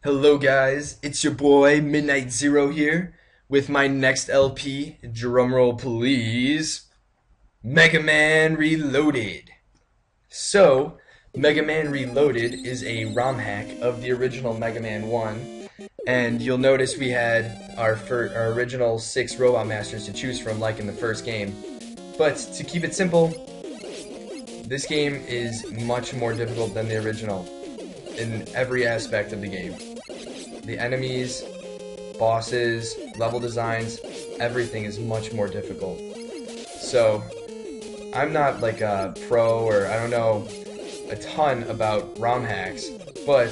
Hello guys, it's your boy Midnight Zero here with my next LP, drumroll please, Megaman Reloaded. So, Megaman Reloaded is a ROM hack of the original Mega Man 1, and you'll notice we had our original 6 Robot Masters to choose from like in the first game. But to keep it simple, this game is much more difficult than the original in every aspect of the game. The enemies, bosses, level designs, everything is much more difficult. So, I'm not like a pro or I don't know a ton about ROM hacks, but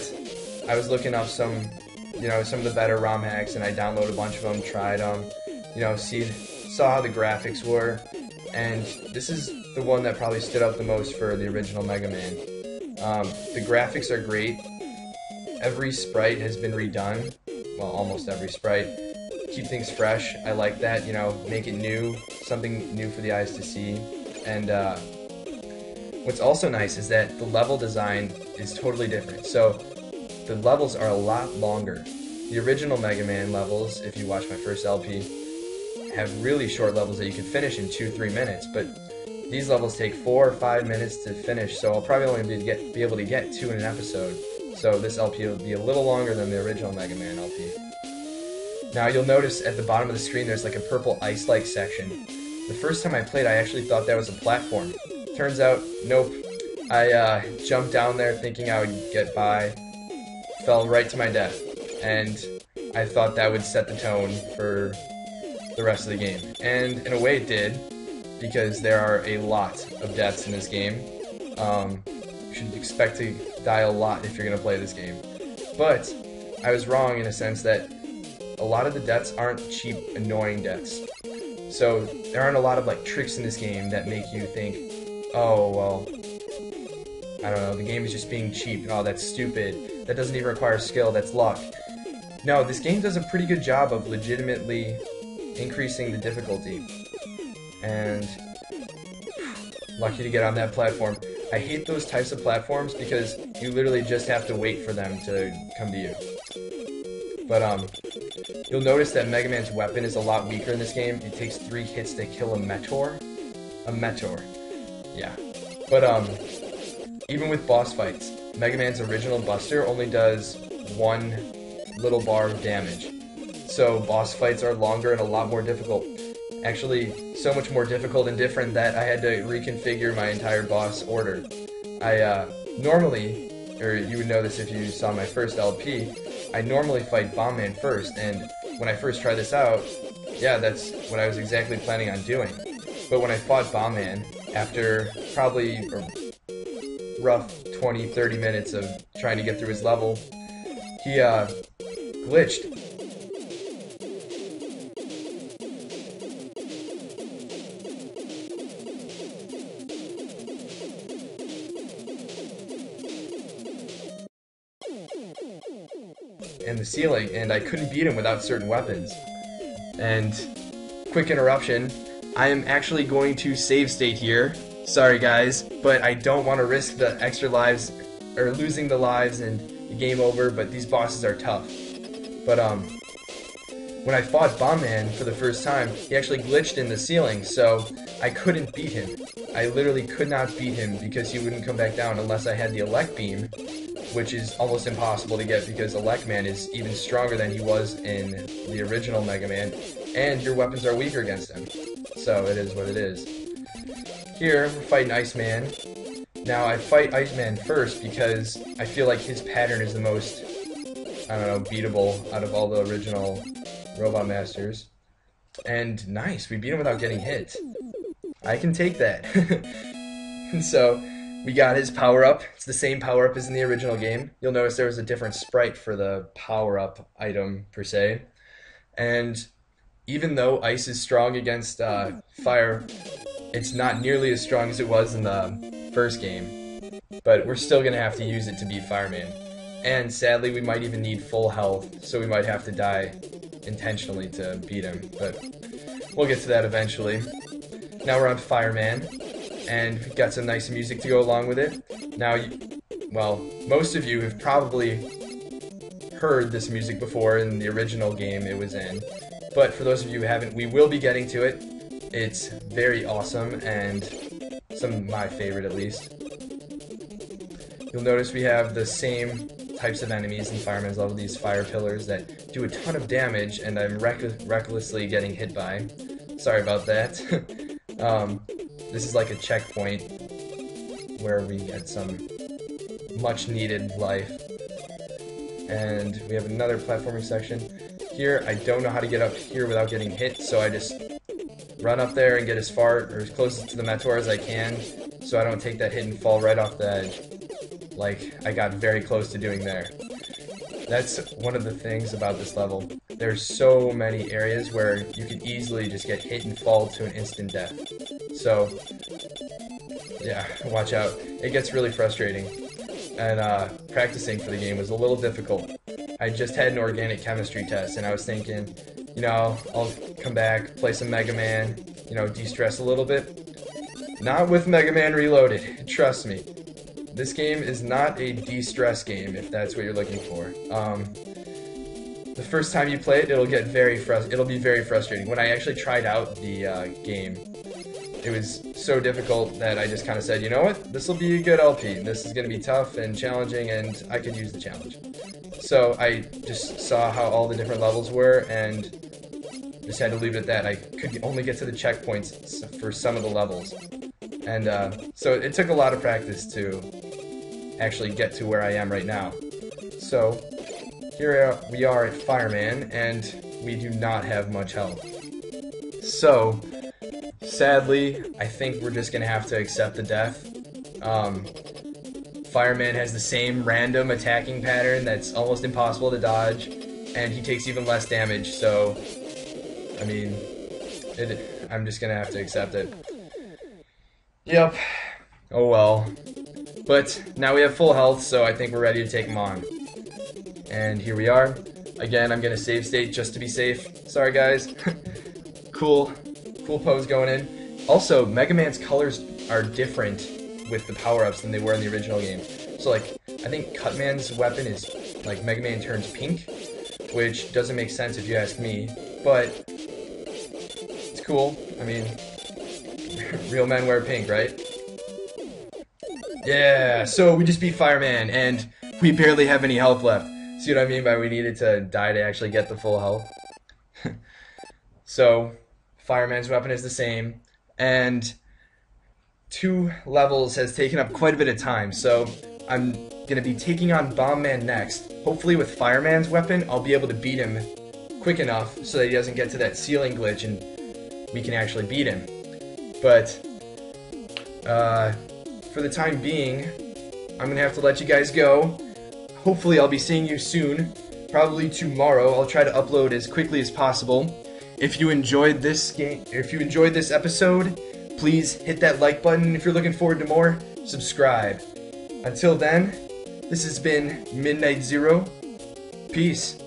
I was looking up some of the better ROM hacks and I downloaded a bunch of them, tried them, saw how the graphics were, and this is the one that probably stood out the most for the original Mega Man. The graphics are great. Every sprite has been redone. Well, almost every sprite. Keep things fresh. I like that, make it new. Something new for the eyes to see. And what's also nice is that the level design is totally different. So the levels are a lot longer. The original Mega Man levels, if you watch my first LP, have really short levels that you can finish in 2-3 minutes. But these levels take 4 or 5 minutes to finish, so I'll probably only be able to get 2 in an episode. So this LP will be a little longer than the original Mega Man LP. Now you'll notice at the bottom of the screen there's like a purple ice-like section. The first time I played I actually thought that was a platform. Turns out, nope. I jumped down there thinking I would get by, fell right to my death, and I thought that would set the tone for the rest of the game. And in a way it did, because there are a lot of deaths in this game. You should expect to die a lot if you're going to play this game. But I was wrong in a sense that a lot of the deaths aren't cheap, annoying deaths. So there aren't a lot of like tricks in this game that make you think, oh, well, I don't know, the game is just being cheap. Oh, that's stupid. That doesn't even require skill, that's luck. No, this game does a pretty good job of legitimately increasing the difficulty. And lucky to get on that platform. I hate those types of platforms because you literally just have to wait for them to come to you. But you'll notice that Mega Man's weapon is a lot weaker in this game. It takes 3 hits to kill a Meteor. A Meteor. Yeah. But even with boss fights, Mega Man's original Buster only does 1 little bar of damage. So boss fights are longer and a lot more difficult. Actually, so much more difficult and different that I had to reconfigure my entire boss order. I normally, or you would know this if you saw my first LP, I normally fight Bomb Man first, and when I first tried this out, yeah, that's what I was exactly planning on doing. But when I fought Bomb Man, after probably a rough 20-30 minutes of trying to get through his level, he glitched. In the ceiling, and I couldn't beat him without certain weapons. And quick interruption, I am actually going to save state here. Sorry guys, but I don't want to risk the extra lives or losing the lives and the game over, but these bosses are tough. But when I fought Bomb Man for the first time, he actually glitched in the ceiling, so I couldn't beat him. I literally could not beat him because he wouldn't come back down unless I had the Elect Beam, which is almost impossible to get because Elect Man is even stronger than he was in the original Mega Man, and your weapons are weaker against him. So it is what it is. Here, we're fighting Iceman. Now, I fight Iceman first because I feel like his pattern is the most, I don't know, beatable out of all the original Robot Masters. And nice, we beat him without getting hit. I can take that. And so, we got his power-up. It's the same power-up as in the original game. You'll notice there was a different sprite for the power-up item, per se. And even though ice is strong against fire, it's not nearly as strong as it was in the first game. But we're still going to have to use it to beat Fireman. And sadly, we might even need full health, so we might have to die intentionally to beat him. But we'll get to that eventually. Now we're on Fireman. And we've got some nice music to go along with it. Now, well, most of you have probably heard this music before in the original game it was in. But for those of you who haven't, we will be getting to it. It's very awesome, and some of my favorite at least. You'll notice we have the same types of enemies in Fireman's level, these fire pillars that do a ton of damage, and I'm recklessly getting hit by. Sorry about that. This is like a checkpoint where we get some much needed life. And we have another platforming section. Here, I don't know how to get up here without getting hit, so I just run up there and get as far or as close to the Meteor as I can, so I don't take that hit and fall right off the edge, like I got very close to doing there. That's one of the things about this level. There's so many areas where you could easily just get hit and fall to an instant death. So, yeah, watch out. It gets really frustrating. And practicing for the game was a little difficult. I just had an organic chemistry test, and I was thinking, you know, I'll come back, play some Mega Man, you know, de-stress a little bit. Not with Megaman Reloaded, trust me. This game is not a de-stress game, if that's what you're looking for. The first time you play it, it'll be very frustrating. When I actually tried out the game, it was so difficult that I just kind of said, you know what, this will be a good LP. This is going to be tough and challenging, and I could use the challenge. So I just saw how all the different levels were, and just had to leave it at that. I could only get to the checkpoints for some of the levels. And so it took a lot of practice to actually get to where I am right now. So here we are at Fireman, and we do not have much health. So sadly, I think we're just going to have to accept the death. Fireman has the same random attacking pattern that's almost impossible to dodge, and he takes even less damage, so, I mean, I'm just going to have to accept it. Yep. Oh well. But now we have full health, so I think we're ready to take him on. And here we are. Again, I'm going to save state just to be safe. Sorry, guys. Cool pose going in. Also, Mega Man's colors are different with the power-ups than they were in the original game. So, like, I think Cutman's weapon is, like, Mega Man turns pink, which doesn't make sense if you ask me, but it's cool. I mean, real men wear pink, right? Yeah, so we just beat Fireman, and we barely have any health left. See what I mean by we needed to die to actually get the full health? So, Fireman's weapon is the same, and 2 levels has taken up quite a bit of time, so I'm going to be taking on Bomb Man next. Hopefully with Fireman's weapon, I'll be able to beat him quick enough so that he doesn't get to that ceiling glitch and we can actually beat him. But, for the time being, I'm going to have to let you guys go. Hopefully I'll be seeing you soon, probably tomorrow. I'll try to upload as quickly as possible. If you enjoyed this episode, please hit that like button. If you're looking forward to more, subscribe. Until then, this has been Midnight Zero. Peace.